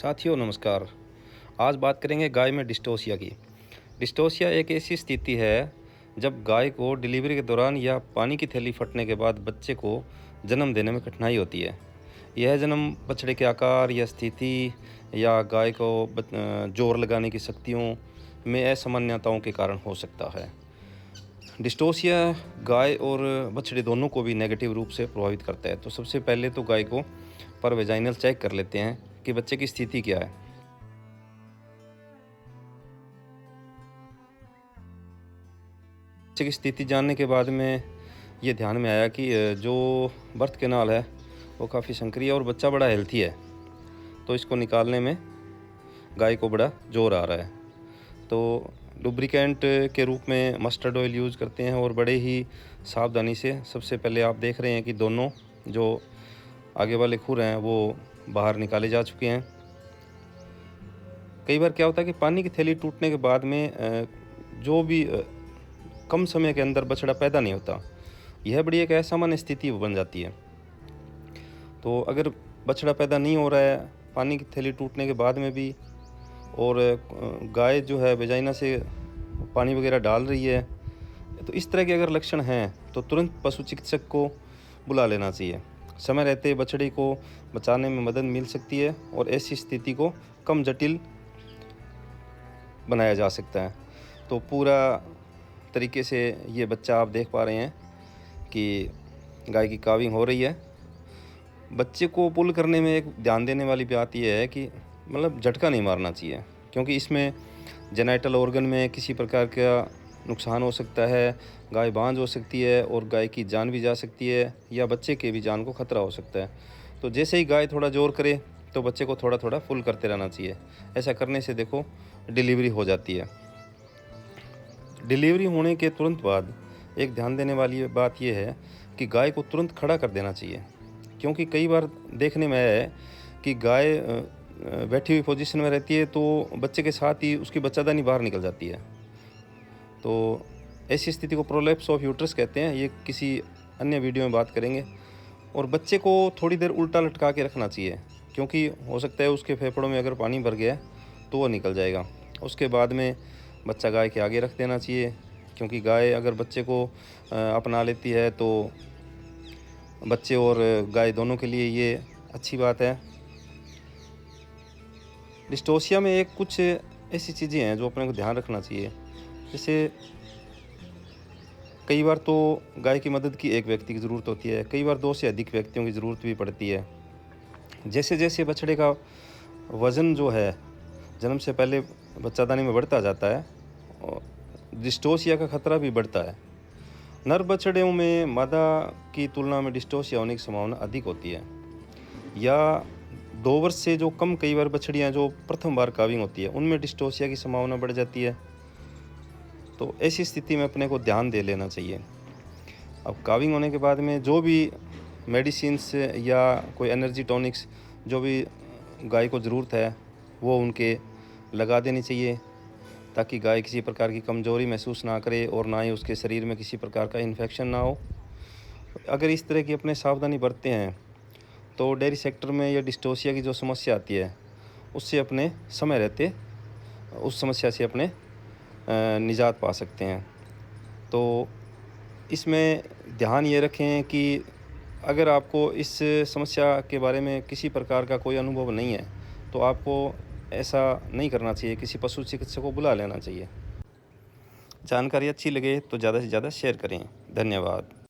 साथियों नमस्कार। आज बात करेंगे गाय में डिस्टोसिया की। डिस्टोसिया एक ऐसी स्थिति है जब गाय को डिलीवरी के दौरान या पानी की थैली फटने के बाद बच्चे को जन्म देने में कठिनाई होती है। यह जन्म बछड़े के आकार या स्थिति या गाय को जोर लगाने की शक्तियों में असामान्यताओं के कारण हो सकता है। डिस्टोसिया गाय और बछड़े दोनों को भी नेगेटिव रूप से प्रभावित करता है। तो सबसे पहले तो गाय को पर वेजाइनल चेक कर लेते हैं कि बच्चे की स्थिति क्या है। बच्चे की स्थिति जानने के बाद में ये ध्यान में आया कि जो बर्थ कैनाल है वो काफ़ी संकरी है और बच्चा बड़ा हेल्थी है, तो इसको निकालने में गाय को बड़ा जोर आ रहा है। तो लुब्रिकेंट के रूप में मस्टर्ड ऑयल यूज़ करते हैं और बड़े ही सावधानी से सबसे पहले आप देख रहे हैं कि दोनों जो आगे वाले खुर हैं वो बाहर निकाले जा चुके हैं। कई बार क्या होता है कि पानी की थैली टूटने के बाद में जो भी कम समय के अंदर बछड़ा पैदा नहीं होता, यह बड़ी एक असामान्य स्थिति बन जाती है। तो अगर बछड़ा पैदा नहीं हो रहा है पानी की थैली टूटने के बाद में भी, और गाय जो है वेजाइना से पानी वगैरह डाल रही है, तो इस तरह के अगर लक्षण हैं तो तुरंत पशु चिकित्सक को बुला लेना चाहिए। समय रहते बछड़े को बचाने में मदद मिल सकती है और ऐसी स्थिति को कम जटिल बनाया जा सकता है। तो पूरा तरीके से ये बच्चा आप देख पा रहे हैं कि गाय की काविंग हो रही है। बच्चे को पुल करने में एक ध्यान देने वाली बात यह है कि मतलब झटका नहीं मारना चाहिए, क्योंकि इसमें जेनाइटल ऑर्गन में किसी प्रकार का नुकसान हो सकता है, गाय बांझ हो सकती है और गाय की जान भी जा सकती है या बच्चे के भी जान को खतरा हो सकता है। तो जैसे ही गाय थोड़ा जोर करे तो बच्चे को थोड़ा थोड़ा पुल करते रहना चाहिए। ऐसा करने से देखो डिलीवरी हो जाती है। डिलीवरी होने के तुरंत बाद एक ध्यान देने वाली बात यह है कि गाय को तुरंत खड़ा कर देना चाहिए, क्योंकि कई बार देखने में आया है कि गाय बैठी हुई पोजीशन में रहती है तो बच्चे के साथ ही उसकी बच्चादानी बाहर निकल जाती है। तो ऐसी स्थिति को प्रोलैप्स ऑफ यूट्रस कहते हैं। ये किसी अन्य वीडियो में बात करेंगे। और बच्चे को थोड़ी देर उल्टा लटका के रखना चाहिए, क्योंकि हो सकता है उसके फेफड़ों में अगर पानी भर गया तो वो निकल जाएगा। उसके बाद में बच्चा गाय के आगे रख देना चाहिए, क्योंकि गाय अगर बच्चे को अपना लेती है तो बच्चे और गाय दोनों के लिए ये अच्छी बात है। डिस्टोसिया में एक कुछ ऐसी चीज़ें हैं जो अपने को ध्यान रखना चाहिए। जैसे कई बार तो गाय की मदद की एक व्यक्ति की ज़रूरत होती है, कई बार 2 से अधिक व्यक्तियों की ज़रूरत भी पड़ती है। जैसे जैसे बछड़े का वज़न जो है जन्म से पहले बच्चादानी में बढ़ता जाता है और डिस्टोसिया का खतरा भी बढ़ता है। नर बछड़ों में मादा की तुलना में डिस्टोसिया होने की संभावना अधिक होती है, या 2 वर्ष से जो कम कई बार बछड़ियाँ जो प्रथम बार काविंग होती है उनमें डिस्टोसिया की संभावना बढ़ जाती है। तो ऐसी स्थिति में अपने को ध्यान दे लेना चाहिए। अब काविंग होने के बाद में जो भी मेडिसिन्स या कोई एनर्जी टॉनिक्स जो भी गाय को ज़रूरत है वो उनके लगा देनी चाहिए, ताकि गाय किसी प्रकार की कमज़ोरी महसूस ना करे और ना ही उसके शरीर में किसी प्रकार का इन्फेक्शन ना हो। अगर इस तरह की अपने सावधानी बरतते हैं तो डेयरी सेक्टर में या डिस्टोसिया की जो समस्या आती है उससे अपने समय रहते उस समस्या से अपने निजात पा सकते हैं। तो इसमें ध्यान ये रखें कि अगर आपको इस समस्या के बारे में किसी प्रकार का कोई अनुभव नहीं है तो आपको ऐसा नहीं करना चाहिए, किसी पशु चिकित्सक को बुला लेना चाहिए। जानकारी अच्छी लगे तो ज़्यादा से ज़्यादा शेयर करें। धन्यवाद।